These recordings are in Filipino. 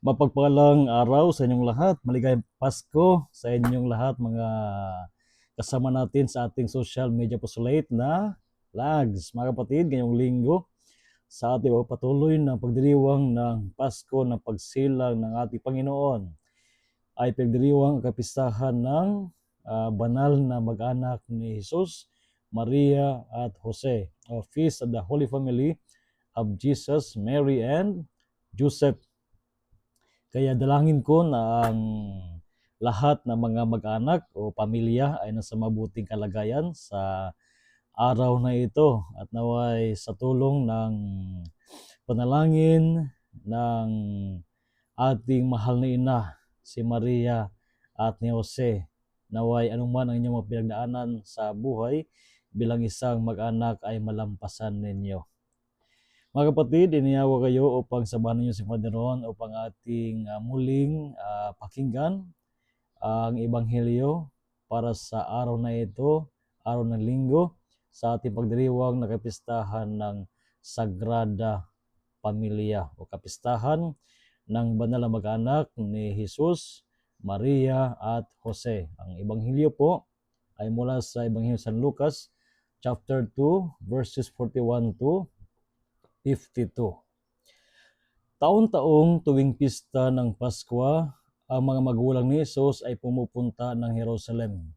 Mapagpalang araw sa inyong lahat. Maligayang Pasko sa inyong lahat, mga kasama natin sa ating social media postulate na lags. Mga kapatid, ngayong linggo sa ating patuloy na pagdiriwang ng Pasko ng pagsilang ng ating Panginoon ay pagdiriwang ang kapistahan ng banal na mag-anak ni Jesus, Maria at Jose, o Feast of the Holy Family of Jesus, Mary and Joseph. Kaya dalangin ko na ang lahat ng mga mag-anak o pamilya ay nasa mabuting kalagayan sa araw na ito at naway sa tulong ng panalangin ng ating mahal na ina, si Maria at ni Jose, naway anuman ang inyong mga pinagdaanan sa buhay bilang isang mag-anak ay malampasan ninyo. Mga kapatid, iniyawa kayo upang sabahan ninyo si Father Ron upang ating muling pakinggan ang Ebanghelyo para sa araw na ito, araw ng linggo, sa ating pagdiriwang na kapistahan ng Sagrada Pamilya o kapistahan ng banal na mag-anak ni Jesus, Maria at Jose. Ang Ebanghelyo po ay mula sa Ebanghelyo San Lucas, chapter 2, verses 41 to 52. Taon-taong tuwing pista ng Paskwa, ang mga magulang ni Jesus ay pumupunta ng Jerusalem.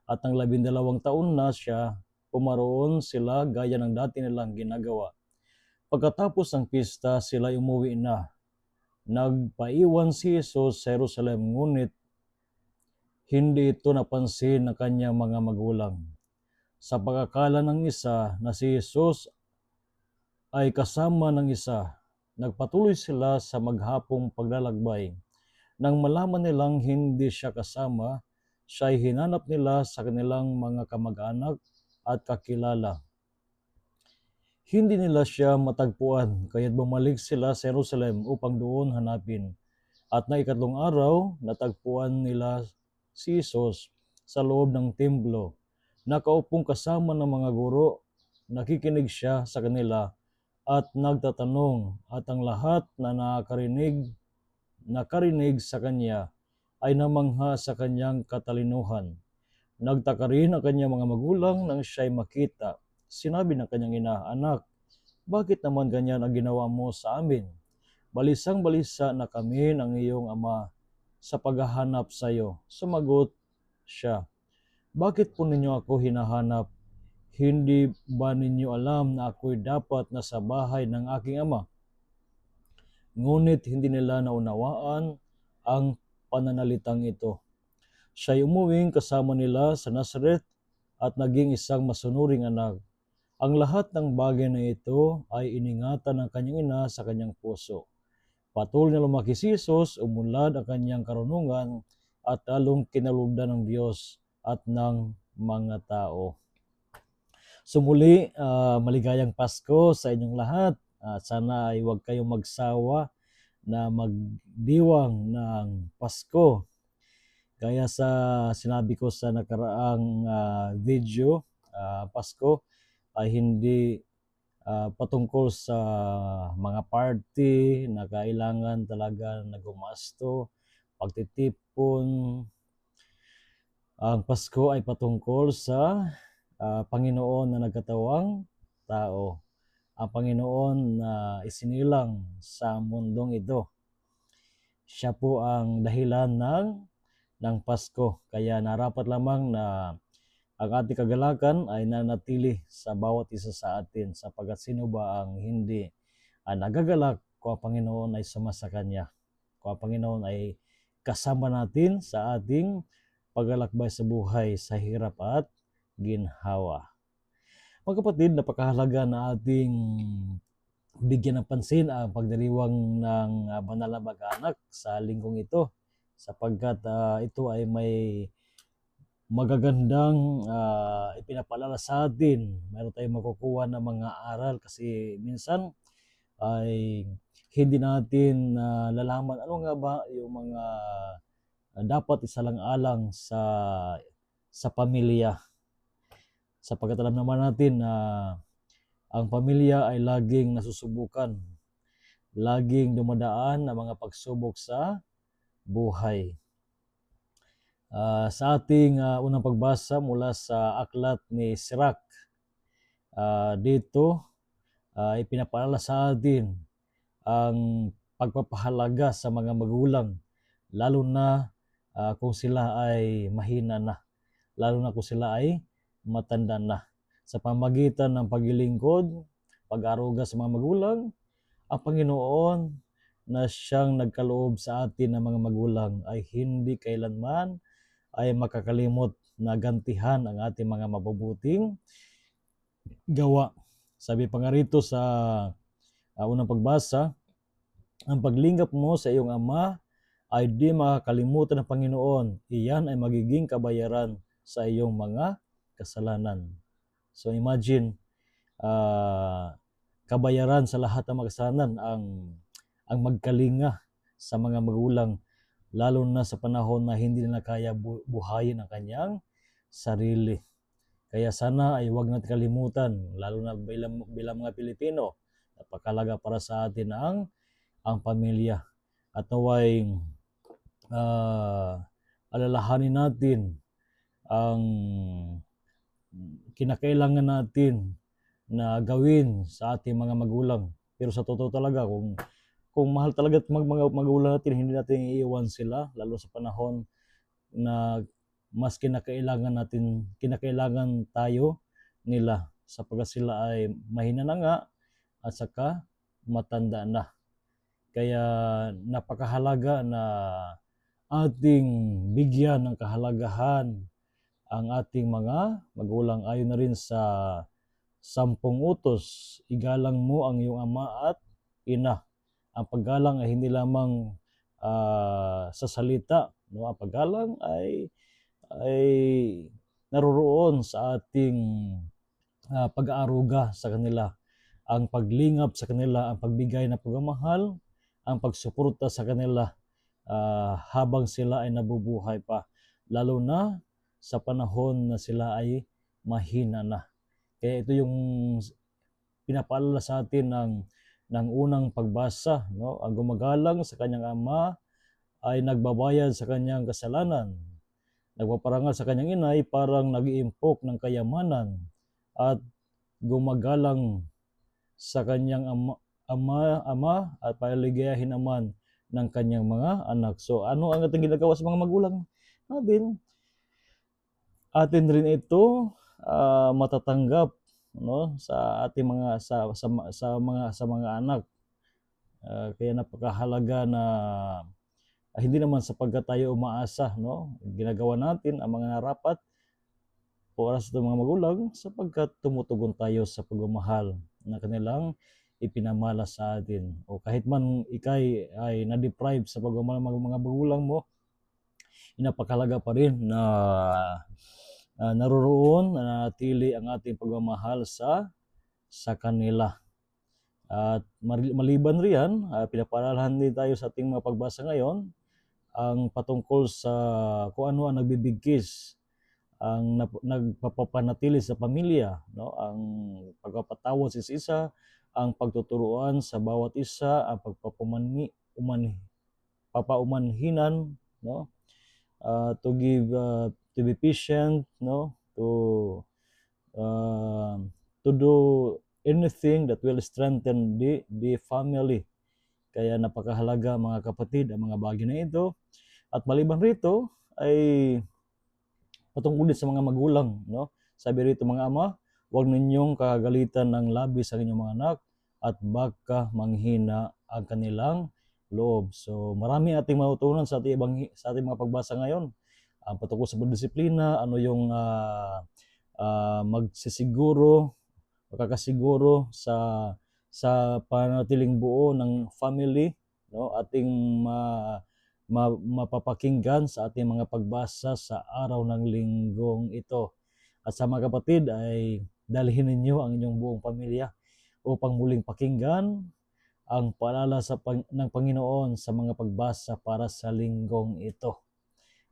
At ng 12 taon na siya, pumaroon sila gaya ng dati nilang ginagawa. Pagkatapos ng pista, sila umuwi na. Nagpaiwan si Jesus sa Jerusalem, ngunit hindi ito napansin ng kanyang mga magulang. Sa pagkakala ng isa na si Jesus ay kasama ng isa, nagpatuloy sila sa maghapong paglalakbay. Nang malaman nilang hindi siya kasama, siya ay hinanap nila sa kanilang mga kamag-anak at kakilala. Hindi nila siya matagpuan, kaya't bumalik sila sa Jerusalem upang doon hanapin. At na ikatlong araw, natagpuan nila si Jesus sa loob ng templo. Nakaupong kasama ng mga guro, nakikinig siya sa kanila at nagtatanong, at ang lahat na nakarinig sa kanya ay namangha sa kanyang katalinuhan. Nagtaka rin ang kanyang mga magulang nang siya'y makita. Sinabi ng kanyang ina, "Anak, bakit naman ganyan ang ginawa mo sa amin? Balisang-balisa na kami ng iyong ama sa paghahanap sa iyo." Sumagot siya, "Bakit po ninyo ako hinahanap? Hindi ba ninyo alam na ako'y dapat nasa bahay ng aking ama?" Ngunit hindi nila naunawaan ang pananalitang ito. Siya'y umuwing kasama nila sa Nazareth at naging isang masunuring anak. Ang lahat ng bagay na ito ay iningatan ng kanyang ina sa kanyang puso. Patuloy na lumaki si Jesus, umunlad ang kanyang karunungan at lalong kinalugdan ng Diyos at ng mga tao. So muli, maligayang Pasko sa inyong lahat. Sana ay huwag kayong magsawa na magdiwang ng Pasko. Kaya sa sinabi ko sa nakaraang video, Pasko ay hindi patungkol sa mga party na kailangan talaga na gumasto, pagtitipon. Ang Pasko ay patungkol sa Panginoon na nagkatawang tao. Ang Panginoon na isinilang sa mundong ito. Siya po ang dahilan ng Pasko. Kaya narapat lamang na ang ating kagalakan ay nanatili sa bawat isa sa atin, sapagkat sino ba ang hindi nagagalak kung ang Panginoon ay sama sa Kanya, kung ang Panginoon ay kasama natin sa ating paglalakbay sa buhay sa hirap at ginhawa. Mga kapatid, napakahalaga na ating bigyan ng pansin ang pagdiriwang ng banal na mag-anak sa linggong ito, sapagkat ito ay may magagandang ipinapaalala sa atin. Meron tayong makukuha ng mga aral kasi minsan ay hindi natin lalaman ano nga ba yung mga dapat isalang-alang sa pamilya. Sapagkat alam naman natin na ang pamilya ay laging nasusubukan laging dumadaan ng mga pagsubok sa buhay. Sa ating unang pagbasa mula sa aklat ni Sirach, dito ipinapaalala sa atin ang pagpapahalaga sa mga magulang, lalo na kung sila ay mahina na, lalo na kung sila ay matanda na. Sa pamagitan ng paglilingkod, pag-aaruga sa mga magulang, ang Panginoon na siyang nagkaloob sa atin ng mga magulang ay hindi kailanman ay makakalimot na gantihan ang ating mga mabubuting gawa. Sabi pa nga rito sa unang pagbasa, ang paglingap mo sa iyong ama ay di makakalimutan ng Panginoon. Iyan ay magiging kabayaran sa iyong mga kasalanan. So imagine, kabayaran sa lahat ng mga kasalanan ang magkalinga sa mga magulang, lalo na sa panahon na hindi na kaya buhayin ang kanyang sarili. Kaya sana ay huwag natin kalimutan, lalo na bilang mga Pilipino, napakalaga para sa atin ang pamilya. At naway alalahanin natin ang kinakailangan natin na gawin sa ating mga magulang. Pero sa totoo talaga, kung mahal talaga mga magulang natin, hindi natin iiwan sila, lalo sa panahon na mas kinakailangan tayo nila, sapagkat sila ay mahina na nga at saka matanda na. Kaya napakahalaga na ating bigyan ng kahalagahan ang ating mga magulang, ayon na rin sa 10 utos. Igalang mo ang iyong ama at ina. Ang paggalang ay hindi lamang sa salita, no? Ang paggalang ay naroroon sa ating pag-aaruga sa kanila, ang paglingap sa kanila, ang pagbigay ng pagmamahal, ang pagsuporta sa kanila habang sila ay nabubuhay pa, lalo na sa panahon na sila ay mahina na. Kaya ito yung pinapaalala sa atin ng unang pagbasa, no? Ang gumagalang sa kanyang ama ay nagbabayad sa kanyang kasalanan. Nagpaparangal sa kanyang ina ay parang nag-iimpok ng kayamanan, at gumagalang sa kanyang ama at paligayahin naman ng kanyang mga anak. So ano ang ating ginagawa sa mga magulang natin? Atin rin ito matatanggap, no, sa ating mga sa mga anak. Kaya napakahalaga na hindi naman sapagkat tayo umaasa, no, ginagawa natin ang mga narapat para sa mga magulang, sapagkat tumutugon tayo sa pagmamahal na kanilang ipinamala sa atin. O kahit man ikay ay na-deprive sa pagmamahal ng mga magulang mo, napakahalaga pa rin na naroroon, nanatili ang ating pagmamahal sa kanila. At maliban riyan, pinapaalalahan din tayo sa ating mga pagbasa ngayon ang patungkol sa kung ano ang nagbibigkis, ang nagpapapanatili sa pamilya, no? Ang pagpapatawad sa isa, ang pagtuturuan sa bawat isa, ang papaumanhinan, no? To be patient, no? To do anything that will strengthen the family. Kaya napakahalaga, mga kapatid, ang mga bagay na ito. At maliban rito ay patungkol din sa mga magulang, no? Sabi rito, mga ama, huwag ninyong kagalitan ng labis ang inyong mga anak, at baka manghina ang kanilang loob. So marami ating matutunan sa ating mga pagbasa ngayon. Patungkol sa disiplina, ano yung makakasiguro sa panatiling buo ng family, no? Ating mapapakinggan sa ating mga pagbasa sa araw ng linggong ito. At sa mga kapatid ay dalhin ninyo ang inyong buong pamilya upang muling pakinggan ang paalala ng Panginoon sa mga pagbasa para sa linggong ito.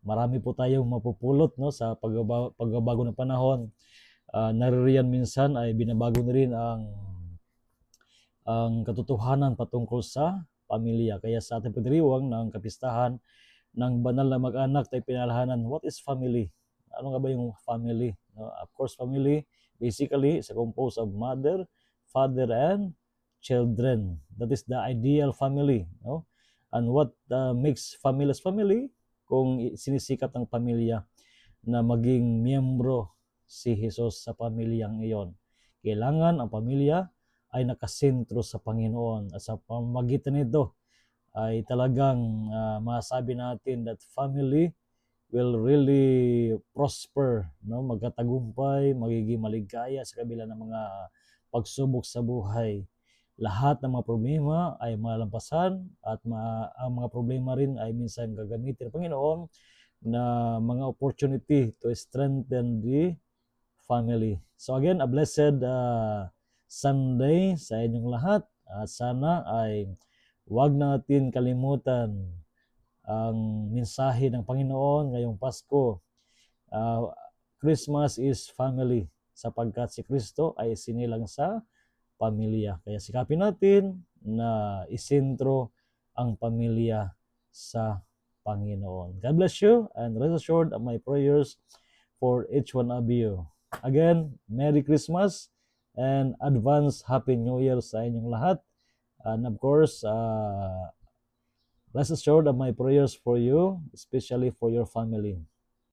Marami po tayong mapupulot, no, sa pagbabago ng panahon. Naririyan minsan ay binabago na rin ang katotohanan patungkol sa pamilya. Kaya sa ating pagdiriwang ng kapistahan ng banal na mag-anak tayo pinalhanan, what is family? Ano nga ba yung family? No? Of course, family basically is composed of mother, father, and children. That is the ideal family. No? And what makes family as family? Kung sinisikap ng pamilya na maging miyembro si Jesus sa pamilyang iyon. Kailangan ang pamilya ay nakasentro sa Panginoon at sa pamamagitan nito ay talagang masabi natin that family will really prosper, no? Magkatagumpay, magiging maligaya sa kabila ng mga pagsubok sa buhay. Lahat ng mga problema ay malalampasan at ang mga problema rin ay minsan gagamitin ng Panginoon na mga opportunity to strengthen the family. So again, a blessed Sunday sa inyong lahat. Sana ay huwag natin kalimutan ang mensahe ng Panginoon ngayong Pasko. Christmas is family sapagkat si Kristo ay sinilang sa pamilya. Kaya sikapin natin na isentro ang pamilya sa Panginoon. God bless you and rest assured of my prayers for each one of you. Again, Merry Christmas and advance Happy New Year sa inyong lahat. And of course, rest assured of my prayers for you, especially for your family.